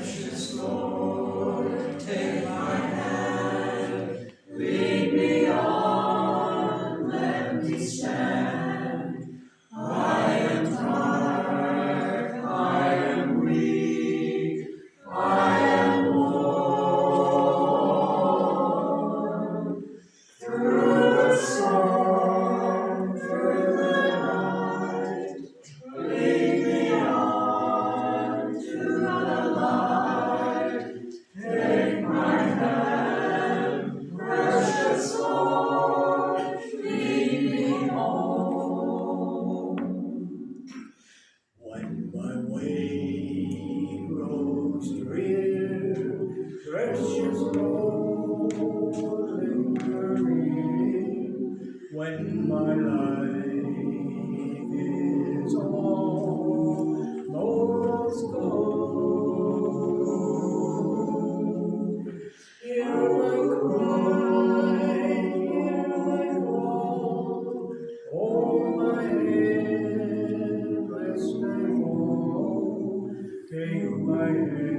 Precious Lord, take my hand, lead me on, let me stand. I am tired, I am weak, I am worn. Through the storm, through the night, lead me on to the light. Take my hand, precious Lord, lead me home. When my way grows drear, precious Lord, lingering. When my life is almost gone, hear my cry, hear my call, hold my hand, lest I fall. Take my hand.